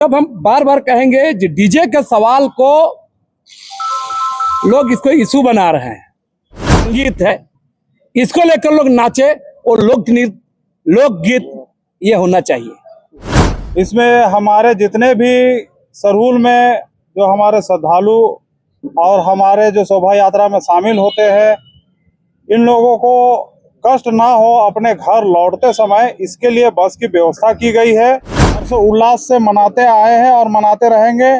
अब हम बार बार कहेंगे डीजे के सवाल को लोग इसको इशू बना रहे हैं। संगीत है, इसको लेकर लोग नाचे और लोकगीत ये होना चाहिए। इसमें हमारे जितने भी सरहुल में जो हमारे श्रद्धालु और हमारे जो शोभा यात्रा में शामिल होते हैं, इन लोगों को कष्ट ना हो अपने घर लौटते समय, इसके लिए बस की व्यवस्था की गई है। उल्लास से मनाते आए हैं और मनाते रहेंगे।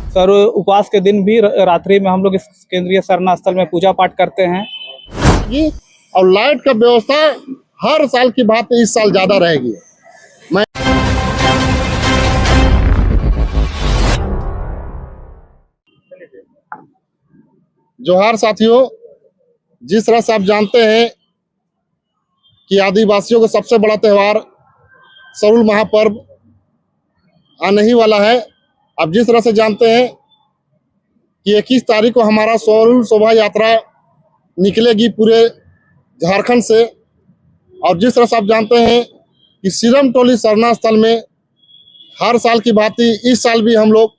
सर उपवास के दिन भी रात्रि में हम लोग इस केंद्रीय सरना स्थल में पूजा पाठ करते हैं। और लाइट का व्यवस्था हर साल की बात इस साल ज्यादा रहेगी। जोहार साथियों, जिस तरह से आप जानते हैं कि आदिवासियों का सबसे बड़ा त्योहार सरुल महापर्व आने ही वाला है। आप जिस तरह से जानते हैं कि 21 तारीख को हमारा सरुल शोभा यात्रा निकलेगी पूरे झारखंड से, और जिस तरह से आप जानते हैं कि सिरम टोली सरना स्थल में हर साल की भांति इस साल भी हम लोग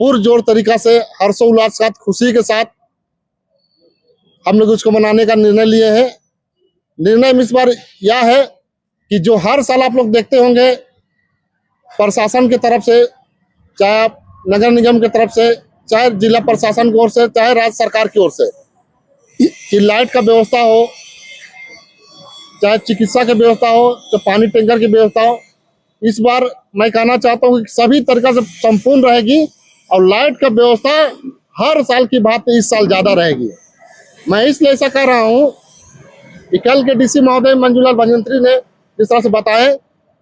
पुरजोर तरीका से हर्षोल्लास के साथ, खुशी के साथ हम लोग उसको मनाने का निर्णय लिए हैं। निर्णय में इस बार यह है कि जो हर साल आप लोग देखते होंगे प्रशासन की तरफ से, चाहे आप नगर निगम की तरफ से, चाहे जिला प्रशासन की ओर से, चाहे राज्य सरकार की ओर से, कि लाइट का व्यवस्था हो, चाहे चिकित्सा की व्यवस्था हो, चाहे पानी टैंकर की व्यवस्था हो, इस बार मैं कहना चाहता हूँ कि सभी तरीका से संपूर्ण रहेगी और लाइट का व्यवस्था हर साल की बात इस साल ज्यादा रहेगी। मैं इसलिए ऐसा कह रहा हूँ कि कल के डीसी महोदय मंजूलाल भजंत्री ने जिस तरह से बताया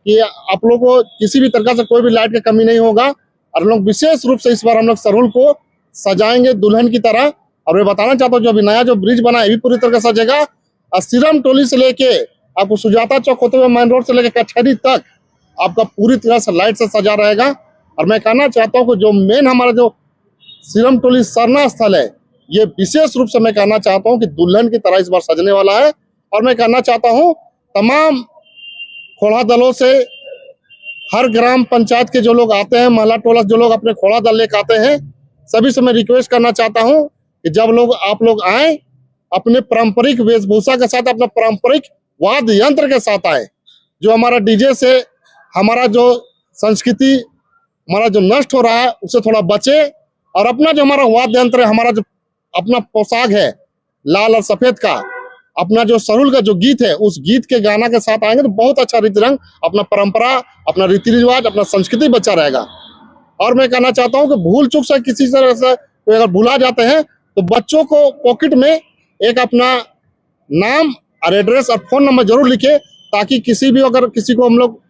कि आप लोगों को किसी भी तरह से कोई भी लाइट की कमी नहीं होगा, और लोग विशेष रूप से इस बार हम लोग सरुल को सजाएंगे दुल्हन की तरह। और मैं बताना चाहता हूँ जो अभी नया जो ब्रिज बना है भी पूरी तरह से सजेगा, और सिरम टोली से लेके आपको सुजाता चौक होते हुए मेन रोड से लेकर कचहरी तक आपका पूरी तरह से लाइट से सजा रहेगा। और मैं कहना चाहता हूँ कि जो मेन हमारा जो सिरम टोली सरना स्थल है, ये विशेष रूप से मैं कहना चाहता हूँ कि दुल्हन की तरह इस बार सजने वाला है। और मैं कहना चाहता हूँ तमाम खोड़ा दलों से, हर ग्राम पंचायत के जो लोग आते हैं, महिला टोला जो लोग अपने खोड़ा दल लेकर आते हैं, सभी से मैं रिक्वेस्ट करना चाहता हूँ कि जब आप लोग आए अपने पारंपरिक वेशभूषा के साथ, अपना पारंपरिक वाद्य यंत्र के साथ आए। जो हमारा डीजे से हमारा जो संस्कृति हमारा जो नष्ट हो रहा है उससे थोड़ा बचे, और अपना जो हमारा वाद्य यंत्र है, हमारा जो अपना पोशाक है लाल और सफेद का, अपना जो सरुल का जो गीत है, उस गीत के गाना के साथ आएंगे तो बहुत अच्छा रीति रंग, अपना परंपरा, अपना रीति रिवाज, अपना संस्कृति बचा रहेगा। और मैं कहना चाहता हूँ कि भूल चूक से किसी तरह से अगर भुला जाते हैं तो बच्चों को पॉकेट में एक अपना नाम और एड्रेस और फोन नंबर जरूर लिखे, ताकि किसी भी अगर किसी को हम लोग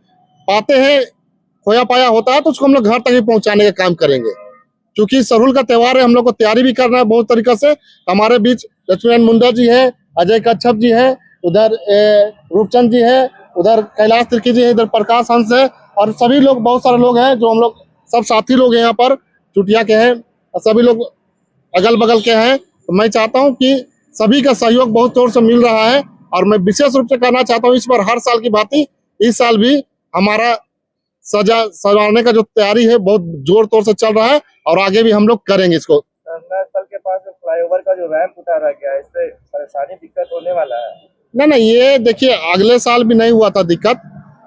पाते हैं खोया पाया होता है तो उसको हम लोग घर तक ही पहुंचाने का काम करेंगे। क्योंकि सरुल का त्योहार है, हम लोग को तैयारी भी करना है बहुत तरीका से। हमारे बीच लक्ष्मीनारायण मुंडा जी है, अजय कच्छप जी है, उधर रूपचंद जी है, उधर कैलाश तिर्की जी है, इधर प्रकाश हंस है, और सभी लोग, बहुत सारे लोग हैं जो हम लोग सब साथी लोग हैं यहाँ पर चुटिया के हैं, और सभी लोग अगल बगल के हैं। तो मैं चाहता हूँ कि सभी का सहयोग बहुत जोर से मिल रहा है। और मैं विशेष रूप से कहना चाहता हूँ इस बार हर साल की भांति इस साल भी हमारा सजाने का जो तैयारी है बहुत जोर तोर से चल रहा है, और आगे भी हम लोग करेंगे इसको। स्थल के पास फ्लाईओवर का जो रैंप उतारा गया है, इससे परेशानी दिक्कत होने वाला है? नहीं, ये देखिए अगले साल भी नहीं हुआ था दिक्कत,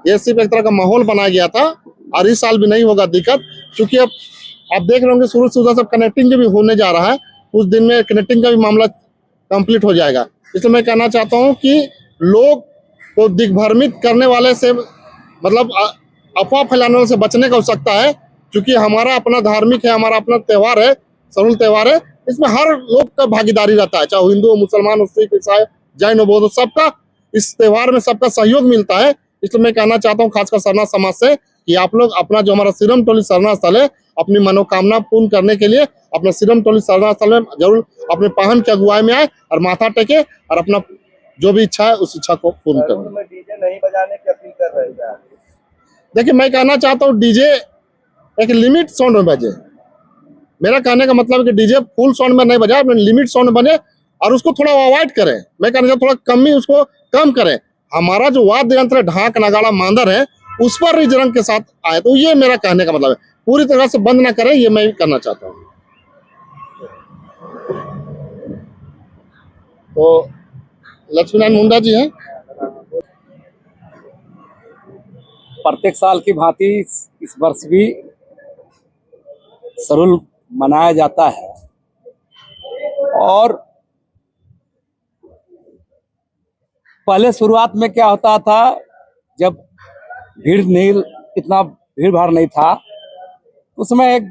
ये सिर्फ एक तरह का माहौल बनाया गया था, और इस साल भी नहीं होगा दिक्कत। क्योंकि अब आप देख रहे होंगे शुरू से सब कनेक्टिंग भी होने जा रहा है, कुछ दिन में कनेक्टिंग का भी मामला कंप्लीट हो जाएगा। इसलिए मैं कहना चाहता हूँ कि लोग को दिग्भ्रमित करने वाले से, मतलब अफवाह फैलाने से बचने की आवश्यकता है। क्योंकि हमारा अपना धार्मिक है, हमारा अपना त्योहार है, सरुल त्योहार है, इसमें हर लोग का भागीदारी रहता है, चाहे हिंदू हो, मुसलमान हो, सिख, ईसाई, जैन हो, बौद्ध, सबका इस त्योहार में सबका सहयोग मिलता है। इसलिए मैं कहना चाहता हूँ खासकर सरना समाज से कि आप लोग अपना जो हमारा सिरम टोली सरना स्थल है, अपनी मनोकामना पूर्ण करने के लिए अपना सिरम टोली सरना स्थल में जरूर अपने पाहन की अगुवाई में आए और माथा टेके और अपना जो भी इच्छा है उस इच्छा को पूर्ण करें। डीजे नहीं बजाने की अपील कर रहे हैं। देखिए, मैं कहना चाहता हूँ डीजे एक लिमिट साउंड में बजे। मेरा कहने का मतलब है कि डीजे फुल साउंड में नहीं बजाए, अपने लिमिट साउंड में बने, और उसको थोड़ा अवॉइड करें। मैं कहना चाहता हूँ थोड़ा कम ही उसको कम करें। हमारा जो वाद्य यंत्र ढाक नगाड़ा मांदर है उस पर इस रंग के साथ आए। तो ये मेरा कहने का मतलब है, पूरी तरह से बंद ना करें, ये मैं भी करना चाहता हूँ। तो लक्ष्मीनारायण मुंडा जी हैं। प्रत्येक साल की भांति इस वर्ष भी सरुल मनाया जाता है और पहले शुरुआत में क्या होता था, जब इतना भीड़ भाड़ नहीं था, उसमें एक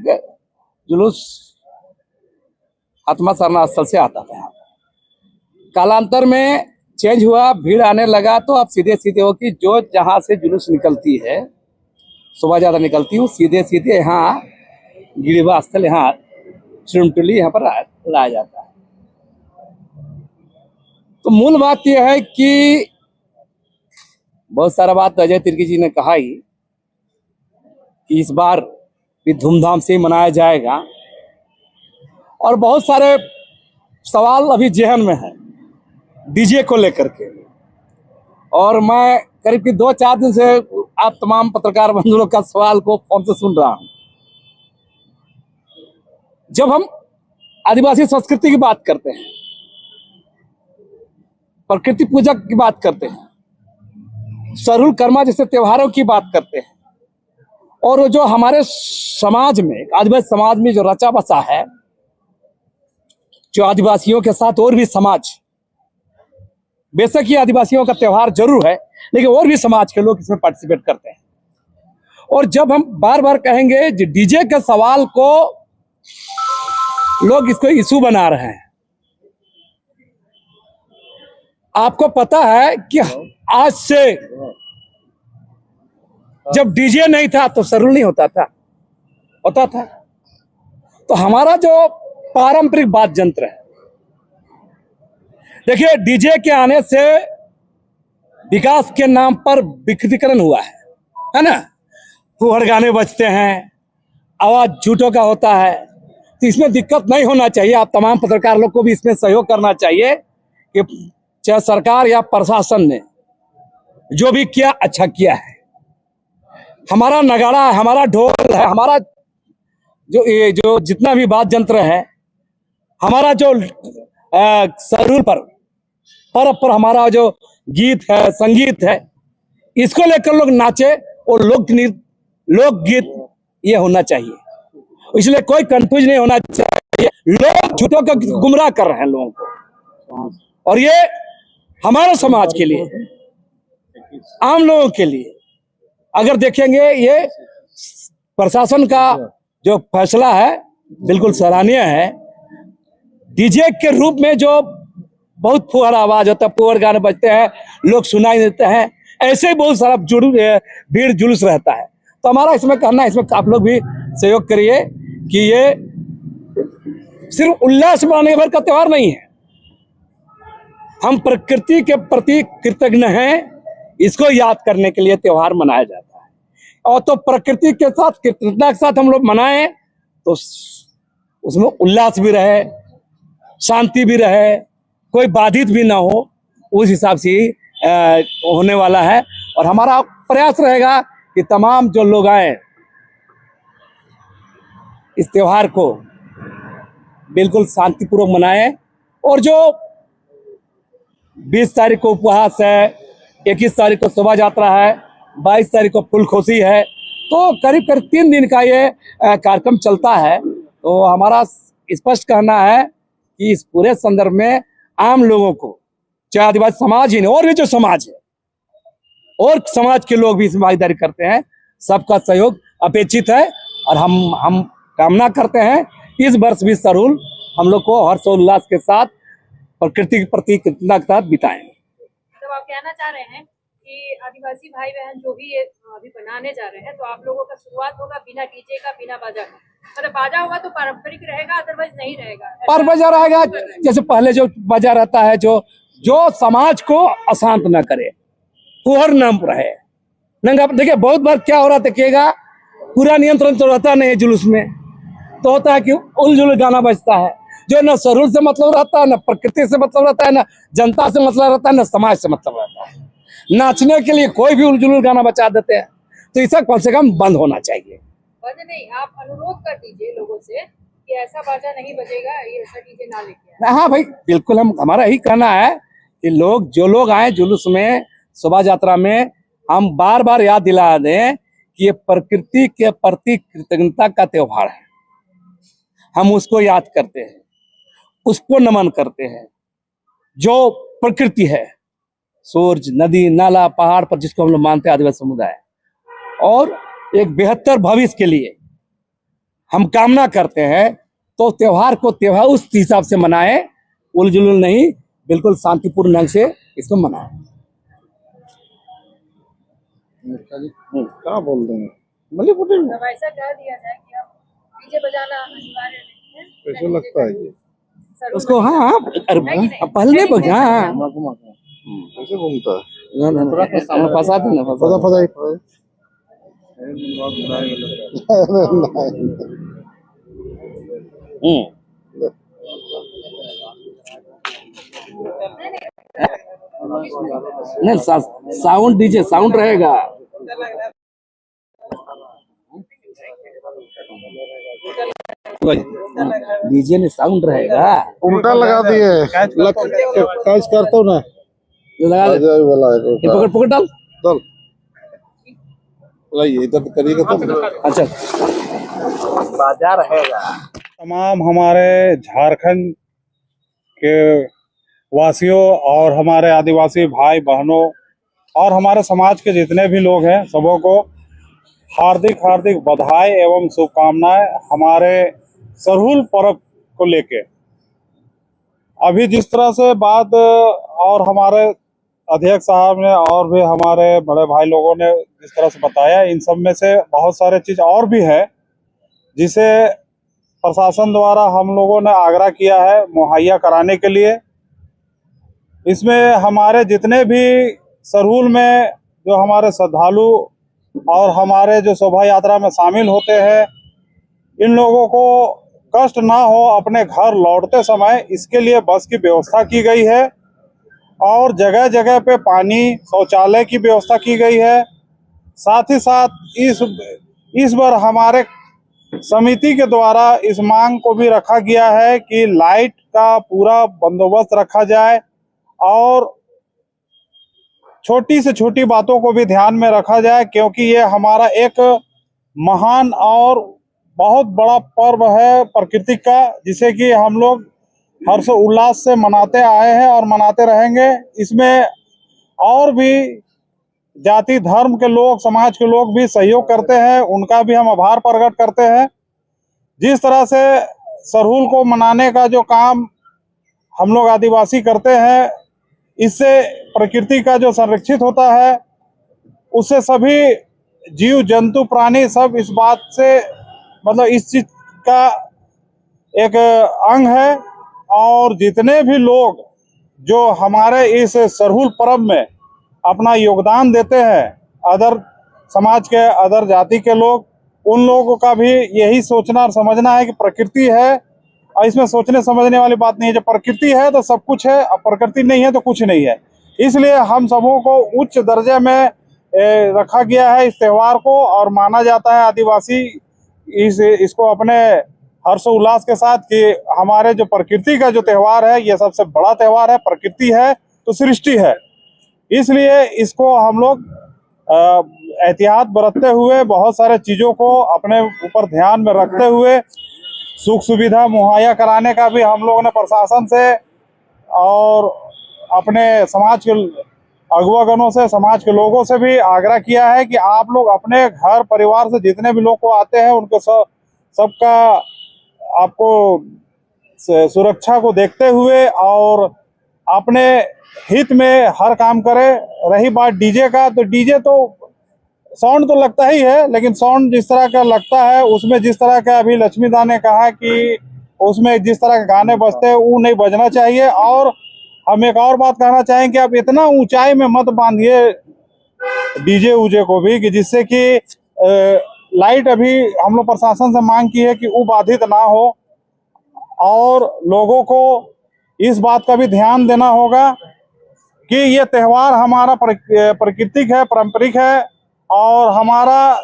जुलूस आत्मा सरना स्थल से आता था। कालांतर में चेंज हुआ, भीड़ आने लगा, तो अब सीधे सीधे हो कि जो जहां से जुलूस निकलती है, शोभा यात्रा निकलती है, वो सीधे सीधे यहाँ गिरिवा स्थल, यहाँ श्रीमटुली यहाँ पर लाया जाता है। तो मूल बात यह है कि बहुत सारा बात अजय तिर्की जी ने कहा ही कि इस बार भी धूमधाम से मनाया जाएगा और बहुत सारे सवाल अभी जेहन में है डीजे को लेकर के। और मैं करीब 2-4 दिन से आप तमाम पत्रकार बंधुओं का सवाल को फोन से सुन रहा हूं। जब हम आदिवासी संस्कृति की बात करते हैं, प्रकृति पूजा की बात करते हैं, सरुल कर्मा जैसे त्योहारों की बात करते हैं, और जो हमारे समाज में, आदिवासी समाज में जो रचा बसा है, जो आदिवासियों के साथ और भी समाज, बेशक ये आदिवासियों का त्योहार जरूर है, लेकिन और भी समाज के लोग इसमें पार्टिसिपेट करते हैं। और जब हम बार बार कहेंगे डीजे के सवाल को लोग इसको इशू बना रहे हैं, आपको पता है कि आज से जब डीजे नहीं था तो सरुल नहीं होता था, होता था। तो हमारा जो पारंपरिक वाद्य यंत्र है, देखिए डीजे के आने से विकास के नाम पर विकृतीकरण हुआ है ना। फुहड़ गाने बजते हैं, आवाज झूठों का होता है, तो इसमें दिक्कत नहीं होना चाहिए। आप तमाम पत्रकार लोग को भी इसमें सहयोग करना चाहिए कि चाहे सरकार या प्रशासन ने जो भी किया अच्छा किया है। हमारा नगाड़ा है, हमारा ढोल है, हमारा जो जितना भी वाद्य यंत्र है, हमारा जो सरुल पर हमारा जो गीत है, संगीत है, इसको लेकर लोग नाचे और लोकगीत ये होना चाहिए। इसलिए कोई कंफ्यूज नहीं होना चाहिए। लोग झूठों का गुमराह कर रहे हैं लोगों को, और ये हमारे समाज के लिए, आम लोगों के लिए अगर देखेंगे, ये प्रशासन का जो फैसला है बिल्कुल सराहनीय है। डीजे के रूप में जो बहुत फुहर आवाज होता है, फुहर गाने बजते हैं, लोग सुनाई देते हैं, ऐसे ही बहुत सारा भीड़ जुलूस रहता है। तो हमारा इसमें कहना है, इसमें आप लोग भी सहयोग करिए कि ये सिर्फ उल्लास मनाने भर का त्योहार नहीं है। हम प्रकृति के प्रति कृतज्ञ हैं, इसको याद करने के लिए त्योहार मनाया जाता है। और तो प्रकृति के साथ, कृतज्ञता के साथ हम लोग मनाएं तो उसमें उल्लास भी रहे, शांति भी रहे, कोई बाधित भी ना हो, उस हिसाब से होने वाला है। और हमारा प्रयास रहेगा कि तमाम जो लोग आए इस त्योहार को बिल्कुल शांतिपूर्वक मनाएं। और जो 20 तारीख को उपवास है, 21 तारीख को शोभा यात्रा है, 22 तारीख को फूलखोसी है, तो करीब 3 दिन का ये कार्यक्रम चलता है। तो हमारा स्पष्ट कहना है कि इस पूरे संदर्भ में आम लोगों को, चाहे आदिवासी समाज ही नहीं, और भी जो समाज है और समाज के लोग भी इसमें भागीदारी करते हैं, सबका सहयोग अपेक्षित है। और हम कामना करते हैं इस वर्ष भी सरुल हम लोग को हर्षोल्लास के साथ प्रकृति के प्रति कृतज्ञता के साथ बिताएं। तो आप कहना चाह रहे हैं कि आदिवासी भाई बहन जो भी ये अभी बनाने जा रहे हैं, तो आप लोगों का शुरुआत होगा बिना डीजे का, बिना बाजा का, मतलब बाजा होगा तो पारंपरिक रहेगा, अदरवाइज नहीं रहेगा। पर बाजा रहेगा जैसे पहले जो बाजा रहता है, जो समाज को अशांत न करे, फुहर न रहे, नंगा। देखिए बहुत बार क्या हो रहा देखिएगा, पूरा नियंत्रण तो रहता नहीं है जुलूस में, तो होता है कि उलझुल गाना बजता है, जो न सरुल से मतलब रहता है, न प्रकृति से मतलब रहता है, न जनता से मतलब रहता है, न समाज से मतलब रहता है। नाचने के लिए कोई भी उलझुल गाना बजा देते हैं, तो इसका कम से कम बंद होना चाहिए। बंद नहीं, आप अनुरोध कर दीजिए लोगों से कि ऐसा बाजा नहीं बजेगा, ये ऐसा डीजे ना लेके आए। हाँ भाई, बिल्कुल, हमारा यही कहना है कि जो लोग आए जुलूस में, शोभा यात्रा में, हम बार बार याद दिला दें कि ये प्रकृति के प्रति कृतज्ञता का त्योहार है। हम उसको याद करते हैं, उसको नमन करते हैं, जो प्रकृति है, सूरज, नदी, नाला, पहाड़ पर, जिसको हम लोग मानते हैं आदिवासी समुदाय, और एक बेहतर भविष्य के लिए हम कामना करते हैं। तो त्योहार को त्योहार उस हिसाब से मनाएं, उलझुल नहीं, बिल्कुल शांतिपूर्ण ढंग से इसको मनाएं। क्या बोल रहे हैं? तब ऐसा कह दिया जाए कि अब डीजे बजाना अनिवार्य नहीं है। कैसे लगता है ये? जरूर उसको हाँ, अरे पहले नहीं बोल, हाँ कैसे घूमता है? फंसा दो ना, फसा नहीं, साउंड, डीजे साउंड रहेगा। डीजे में साउंड रहेगा। उल्टा लगा दिए, कैच करता हूँ ना, लगा दे, वाला ये पकड़ पकड़ डाल। चल ये इधर करिएगा तो अच्छा, बाजा रहेगा। तमाम हमारे झारखंड के वासियों और हमारे आदिवासी भाई बहनों और हमारे समाज के जितने भी लोग हैं, सबों को हार्दिक हार्दिक बधाई एवं शुभकामनाएं हमारे सरहुल पर्व को लेके। अभी जिस तरह से बात और हमारे अध्यक्ष साहब ने और भी हमारे बड़े भाई लोगों ने जिस तरह से बताया, इन सब में से बहुत सारे चीज़ और भी है जिसे प्रशासन द्वारा हम लोगों ने आग्रह किया है मुहैया कराने के लिए। इसमें हमारे जितने भी सरहुल में जो हमारे श्रद्धालु और हमारे जो शोभा यात्रा में शामिल होते हैं, इन लोगों को कष्ट ना हो अपने घर लौटते समय, इसके लिए बस की व्यवस्था की गई है और जगह जगह पे पानी, शौचालय की व्यवस्था की गई है। साथ ही साथ इस बार हमारे समिति के द्वारा इस मांग को भी रखा गया है कि लाइट का पूरा बंदोबस्त रखा जाए और छोटी से छोटी बातों को भी ध्यान में रखा जाए, क्योंकि ये हमारा एक महान और बहुत बड़ा पर्व है प्रकृति का, जिसे कि हम लोग हर्षोल्लास से मनाते आए हैं और मनाते रहेंगे। इसमें और भी जाति धर्म के लोग, समाज के लोग भी सहयोग करते हैं, उनका भी हम आभार प्रकट करते हैं। जिस तरह से सरहुल को मनाने का जो काम हम लोग आदिवासी करते हैं, इससे प्रकृति का जो संरक्षित होता है, उससे सभी जीव जंतु प्राणी सब इस बात से मतलब इस चीज का एक अंग है। और जितने भी लोग जो हमारे इस सरहुल पर्व में अपना योगदान देते हैं, अदर समाज के, अदर जाति के लोग, उन लोगों का भी यही सोचना और समझना है कि प्रकृति है और इसमें सोचने समझने वाली बात नहीं है। जब प्रकृति है तो सब कुछ है, और प्रकृति नहीं है तो कुछ नहीं है। इसलिए हम सबों को उच्च दर्जे में रखा गया है इस त्योहार को, और माना जाता है आदिवासी इसको अपने हर्षोल्लास के साथ कि हमारे जो प्रकृति का जो त्योहार है, ये सबसे बड़ा त्योहार है। प्रकृति है तो सृष्टि है, इसलिए इसको हम लोग एहतियात बरतते हुए, बहुत सारे चीज़ों को अपने ऊपर ध्यान में रखते हुए सुख सुविधा मुहैया कराने का भी हम लोगों ने प्रशासन से और अपने समाज के अगुवागणों से, समाज के लोगों से भी आग्रह किया है कि आप लोग अपने घर परिवार से जितने भी लोग को आते हैं, उनको सबका आपको सुरक्षा को देखते हुए और अपने हित में हर काम करें। रही बात डीजे का, तो डीजे तो साउंड तो लगता ही है, लेकिन साउंड जिस तरह का लगता है उसमें जिस तरह का अभी लक्ष्मीदा ने कहा कि उसमें जिस तरह के गाने बजते हैं वो नहीं बजना चाहिए। और हम एक और बात कहना चाहेंगे कि आप इतना ऊंचाई में मत बांधिए डीजे उजे को भी, कि जिससे कि लाइट अभी हम लोग प्रशासन से मांग की है कि वो बाधित ना हो। और लोगों को इस बात का भी ध्यान देना होगा कि ये त्यौहार हमारा प्राकृतिक है, पारंपरिक है, और हमारा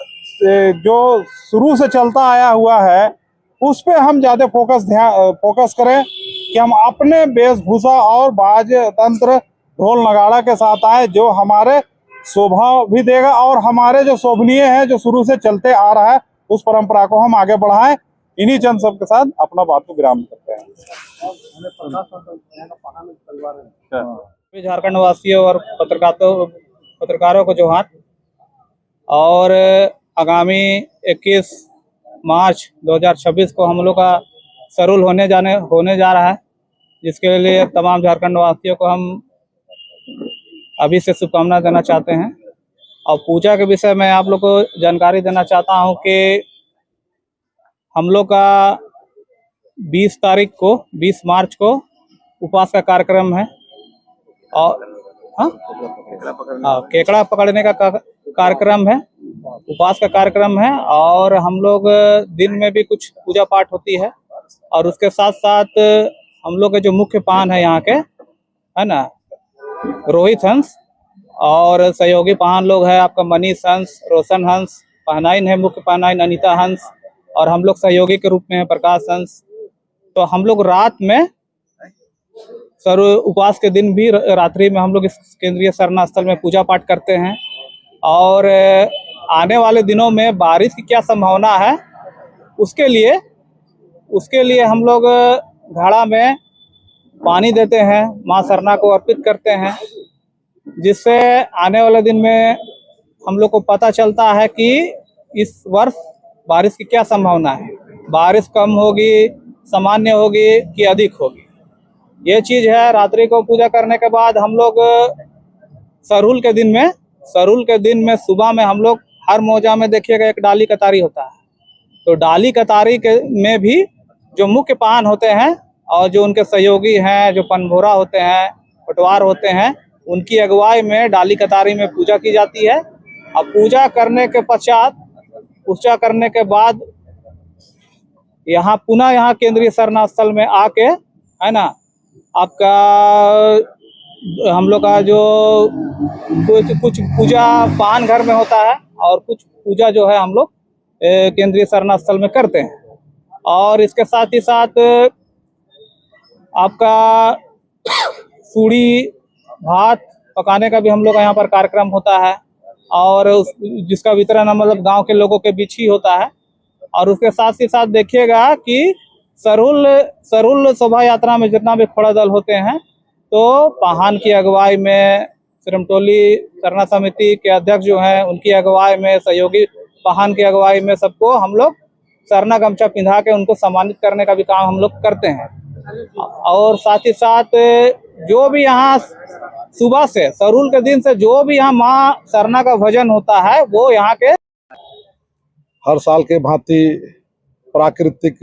जो शुरू से चलता आया हुआ है उस पे हम ज़्यादा फोकस करें कि हम अपने वेशभूषा और वाद्य तंत्र ढोल नगाड़ा के साथ आए, जो हमारे शोभा भी देगा और हमारे जो शोभनीय है जो शुरू से चलते आ रहा है उस परंपरा को हम आगे बढ़ाएं। इन्हीं चंद सब के साथ अपना बात को विराम करते हैं। झारखंड वासियों और पत्रकारों को जोहार। और आगामी 21 मार्च 2026 को हम लोग का सरूल होने जा रहा है, जिसके लिए तमाम झारखंड वासियों को हम अभी से शुभकामना देना चाहते हैं। और पूजा के विषय में आप लोग को जानकारी देना चाहता हूं कि हम लोग का 20 मार्च को उपवास का कार्यक्रम है और केकड़ा पकड़ने का कार्यक्रम है, उपवास का कार्यक्रम है। और हम लोग दिन में भी कुछ पूजा पाठ होती है और उसके साथ साथ हम लोग के जो मुख्य पान है यहाँ के, है ना, रोहित हंस और सहयोगी पान लोग है आपका मनीष हंस, रोशन हंस, पहनाइन है मुख्य पहनाइन अनीता हंस, और हम लोग सहयोगी के रूप में है प्रकाश हंस। तो हम लोग रात में उपवास के दिन भी रात्रि में हम लोग इस केंद्रीय सरना स्थल में पूजा पाठ करते हैं। और आने वाले दिनों में बारिश की क्या संभावना है उसके लिए हम लोग घड़ा में पानी देते हैं, माँ सरना को अर्पित करते हैं, जिससे आने वाले दिन में हम लोग को पता चलता है कि इस वर्ष बारिश की क्या संभावना है, बारिश कम होगी, सामान्य होगी कि अधिक होगी। ये चीज है। रात्रि को पूजा करने के बाद हम लोग सरूल के दिन में सुबह में हम लोग हर मौजा में देखिएगा एक डाली कतारी होता है। तो डाली कतारी के में भी जो मुख्य पान होते हैं और जो उनके सहयोगी हैं, जो पनभोरा होते हैं, पटवार होते हैं, उनकी अगुवाई में डाली कतारी में पूजा की जाती है। अब पूजा करने के बाद यहाँ केंद्रीय सरना स्थल में आके, है ना, आपका हम लोग का जो कुछ पूजा पान घर में होता है और कुछ पूजा जो है हम लोग केंद्रीय सरना स्थल में करते हैं। और इसके साथ ही साथ आपका सूड़ी भात पकाने का भी हम लोग का यहाँ पर कार्यक्रम होता है और जिसका वितरण मतलब गांव के लोगों के बीच ही होता है। और उसके साथ ही साथ देखिएगा कि सरूल शोभा यात्रा में जितना भी खोड़ा दल होते हैं तो पाहन की अगुवाई में, सिरमटोली सरना समिति के अध्यक्ष जो हैं उनकी अगुवाई में, सहयोगी पाहन की अगुवाई में सबको हम लोग सरना गमछा पिंधा के उनको सम्मानित करने का भी काम हम लोग करते हैं। और साथ ही साथ जो भी यहाँ सुबह से सरूल के दिन से जो भी यहाँ माँ सरना का भजन होता है वो यहाँ के हर साल के भांति प्राकृतिक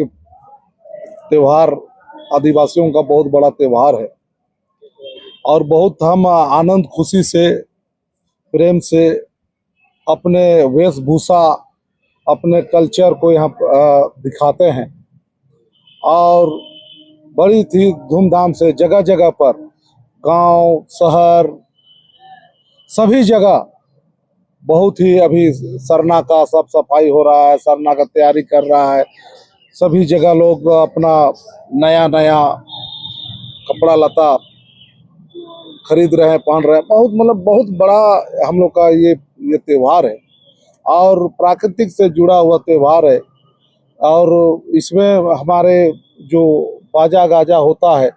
त्योहार आदिवासियों का बहुत बड़ा त्योहार है और बहुत हम आनंद खुशी से प्रेम से अपने वेशभूषा अपने कल्चर को यहाँ दिखाते हैं और बड़ी थी धूमधाम से जगह जगह पर, गांव शहर सभी जगह बहुत ही अभी सरना का सब सफाई हो रहा है, सरना का तैयारी कर रहा है। सभी जगह लोग अपना नया कपड़ा लता खरीद रहे हैं, पहन रहे हैं। बहुत बड़ा हम लोग का ये त्योहार है और प्राकृतिक से जुड़ा हुआ त्योहार है। और इसमें हमारे जो बाजा गाजा होता है,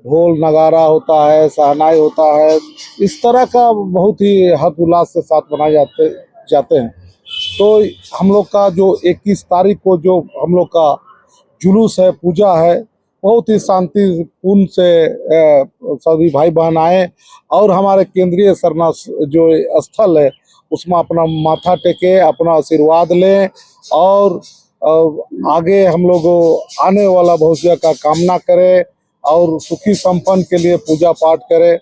ढोल नगारा होता है, शहनाई होता है, इस तरह का बहुत ही हर्ष उल्लास के साथ मनाए जाते हैं। तो हम लोग का जो 21 तारीख को जो हम लोग का जुलूस है, पूजा है, बहुत ही शांतिपूर्ण से सभी भाई बहन आए और हमारे केंद्रीय सरना जो स्थल है उसमें अपना माथा टेके, अपना आशीर्वाद लें और आगे हम लोग आने वाला भविष्य का कामना करें और सुखी संपन्न के लिए पूजा पाठ करें।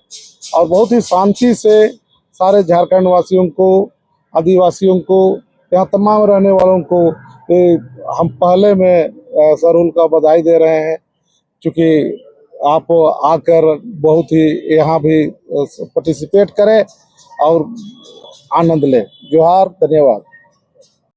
और बहुत ही शांति से सारे झारखंड वासियों को, आदिवासियों को, यहाँ तमाम रहने वालों को हम पहले में सरूल का बधाई दे रहे हैं, क्योंकि आप आकर बहुत ही यहाँ भी पार्टिसिपेट करें और आनंद लें। जोहार, धन्यवाद।